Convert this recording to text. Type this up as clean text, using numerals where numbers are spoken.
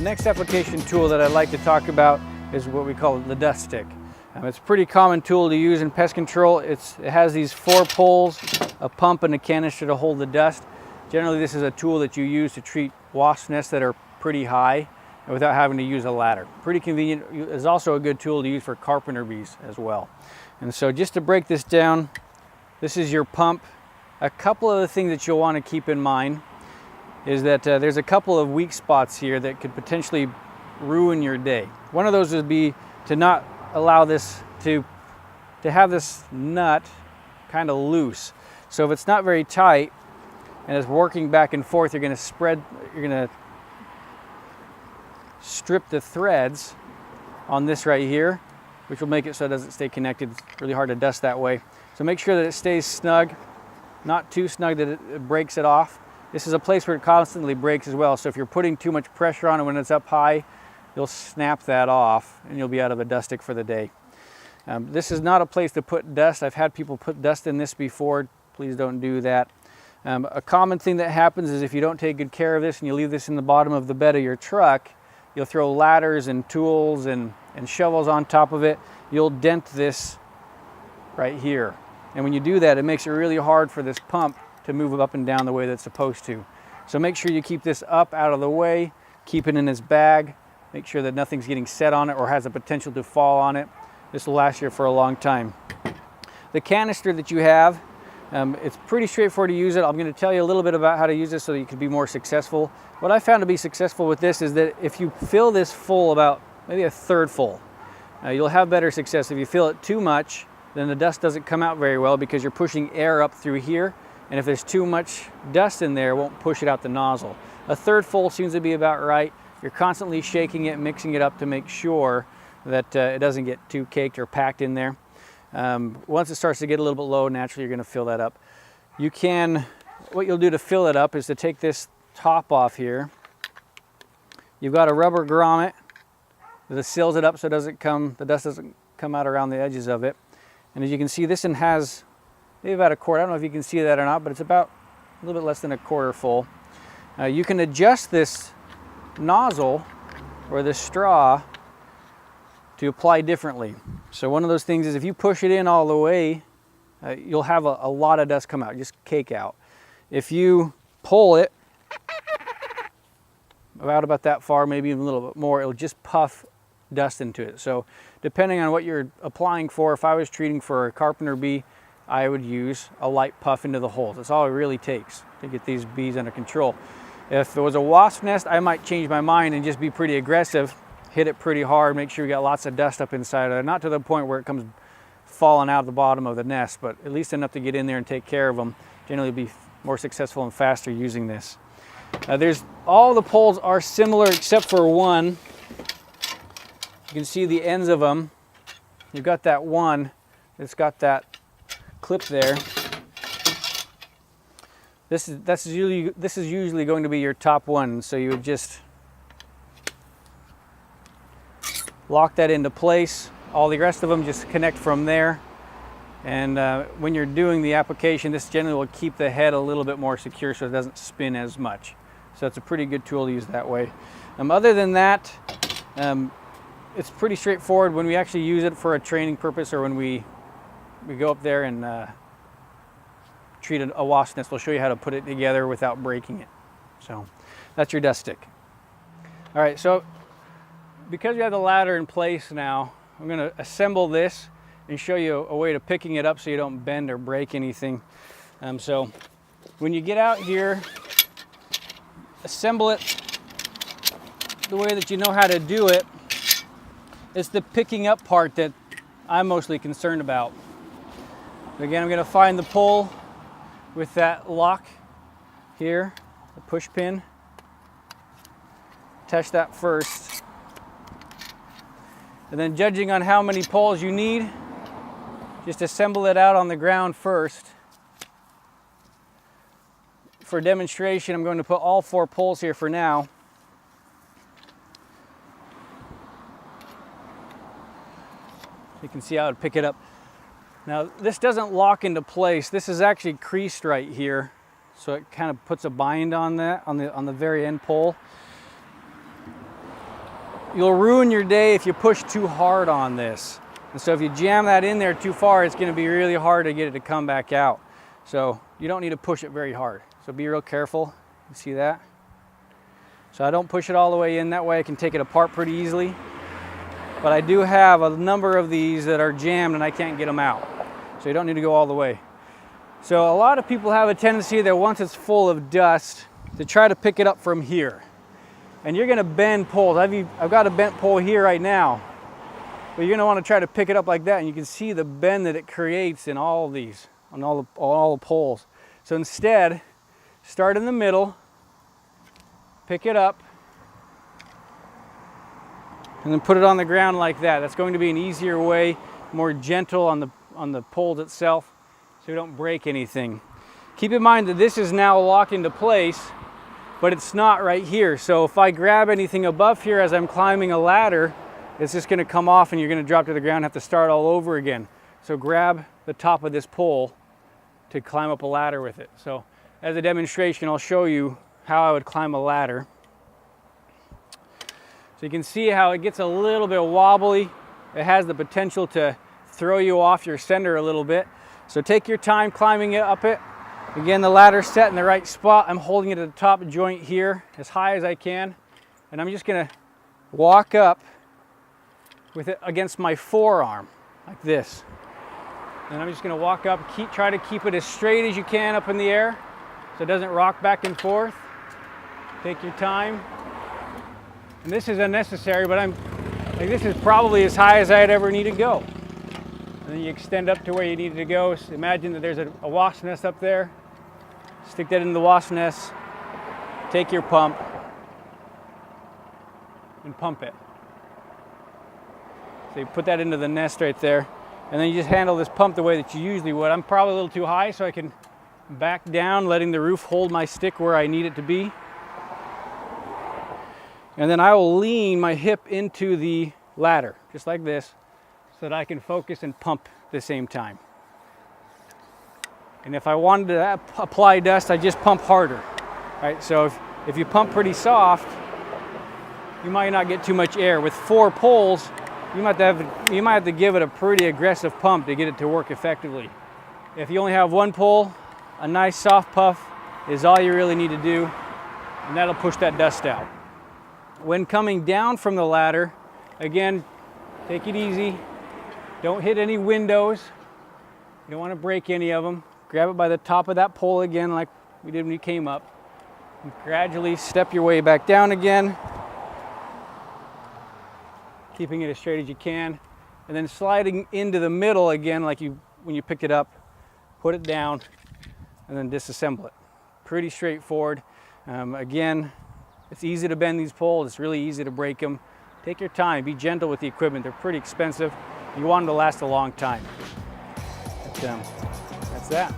next application tool that I'd like to talk about is what we call the dust stick. It's a pretty common tool to use in pest control. It has these 4 poles, a pump and a canister to hold the dust. Generally this is a tool that you use to treat wasp nests that are pretty high and without having to use a ladder. Pretty convenient. It's also a good tool to use for carpenter bees as well. And so just to break this down, this is your pump. A couple of the things that you'll want to keep in mind is that there's a couple of weak spots here that could potentially ruin your day. One of those would be to not allow this to have this nut kind of loose. So if it's not very tight and it's working back and forth, you're going to strip the threads on this right here, which will make it so it doesn't stay connected. It's really hard to dust that way. So make sure that it stays snug, not too snug that it breaks it off. This is a place where it constantly breaks as well. So if you're putting too much pressure on it when it's up high, you'll snap that off and you'll be out of a dust stick for the day. This is not a place to put dust. I've had people put dust in this before. Please don't do that. A common thing that happens is if you don't take good care of this and you leave this in the bottom of the bed of your truck, you'll throw ladders and tools and shovels on top of it. You'll dent this right here. And when you do that, it makes it really hard for this pump to move up and down the way that it's supposed to. So make sure you keep this up out of the way, keep it in this bag, make sure that nothing's getting set on it or has the potential to fall on it. This will last you for a long time. The canister that you have, it's pretty straightforward to use it. I'm going to tell you a little bit about how to use this so that you can be more successful. What I found to be successful with this is that if you fill this full, about maybe a third full, you'll have better success. If you fill it too much, then the dust doesn't come out very well because you're pushing air up through here. And if there's too much dust in there, it won't push it out the nozzle. A third full seems to be about right. You're constantly shaking it, mixing it up to make sure that it doesn't get too caked or packed in there. Once it starts to get a little bit low, naturally you're going to fill that up. What you'll do to fill it up is to take this top off here. You've got a rubber grommet that seals it up so the dust doesn't come out around the edges of it. And as you can see, this one has maybe about a quart. I don't know if you can see that or not, but it's about a little bit less than a quarter full. You can adjust this nozzle or this straw to apply differently. So one of those things is if you push it in all the way, you'll have a lot of dust come out, just cake out. If you pull it about that far, maybe even a little bit more, it'll just puff dust into it. So depending on what you're applying for, if I was treating for a carpenter bee, I would use a light puff into the holes. That's all it really takes to get these bees under control. If it was a wasp nest, I might change my mind and just be pretty aggressive, hit it pretty hard, make sure you got lots of dust up inside of it. Not to the point where it comes falling out of the bottom of the nest, but at least enough to get in there and take care of them. Generally be more successful and faster using this. All the poles are similar except for one. You can see the ends of them. You've got that one that's got that clip there. This is usually going to be your top one, so you would just lock that into place. All the rest of them just connect from there. And when you're doing the application, this generally will keep the head a little bit more secure so it doesn't spin as much. So it's a pretty good tool to use that way. Other than that, it's pretty straightforward when we actually use it for a training purpose or when we go up there and treat a wasp nest. We'll show you how to put it together without breaking it. So that's your dust stick. All right, so because we have the ladder in place now, I'm going to assemble this and show you a way to picking it up so you don't bend or break anything. So when you get out here, assemble it the way that you know how to do it. It's the picking up part that I'm mostly concerned about. Again, I'm going to find the pole with that lock here, the push pin. Attach that first. And then judging on how many poles you need, just assemble it out on the ground first. For demonstration, I'm going to put all 4 poles here for now. You can see how I'd pick it up. Now, this doesn't lock into place. This is actually creased right here, so it kind of puts a bind on that, on the very end pole. you'll ruin your day if you push too hard on this. And so if you jam that in there too far, it's going to be really hard to get it to come back out. So you don't need to push it very hard. So be real careful. You see that? So I don't push it all the way in. That way I can take it apart pretty easily. But I do have a number of these that are jammed and I can't get them out. So you don't need to go all the way. So a lot of people have a tendency that once it's full of dust to try to pick it up from here. And you're going to bend poles. I've got a bent pole here right now. But you're going to want to try to pick it up like that, and you can see the bend that it creates in all of these, on all the poles. So instead, start in the middle, pick it up, and then put it on the ground like that. That's going to be an easier way, more gentle on the poles itself, so you don't break anything. Keep in mind that this is now locked into place, but it's not right here. So if I grab anything above here as I'm climbing a ladder, it's just going to come off and you're going to drop to the ground and have to start all over again. So grab the top of this pole to climb up a ladder with it. So as a demonstration, I'll show you how I would climb a ladder. So you can see how it gets a little bit wobbly. It has the potential to throw you off your center a little bit. So take your time climbing it up it. Again, the ladder's set in the right spot. I'm holding it at the top joint here as high as I can. And I'm just going to walk up with it against my forearm, like this. And I'm just going to walk up, try to keep it as straight as you can up in the air so it doesn't rock back and forth. Take your time. And this is unnecessary, but this is probably as high as I'd ever need to go. And then you extend up to where you need to go. So imagine that there's a wasp nest up there. Stick that in the wasp nest. Take your pump and pump it. So you put that into the nest right there, and then you just handle this pump the way that you usually would. I'm probably a little too high, so I can back down, letting the roof hold my stick where I need it to be. And then I will lean my hip into the ladder, just like this, so that I can focus and pump at the same time. And if I wanted to apply dust, I just pump harder. Right? So if you pump pretty soft, you might not get too much air. With 4 poles, you might have to give it a pretty aggressive pump to get it to work effectively. If you only have 1 pole, a nice soft puff is all you really need to do, and that'll push that dust out. When coming down from the ladder, again, take it easy. Don't hit any windows. You don't want to break any of them. Grab it by the top of that pole again like we did when you came up. And gradually step your way back down again, keeping it as straight as you can, and then sliding into the middle again like when you picked it up, put it down, and then disassemble it. Pretty straightforward. Again, it's easy to bend these poles, it's really easy to break them. Take your time, be gentle with the equipment, they're pretty expensive. You want them to last a long time. But, that's that.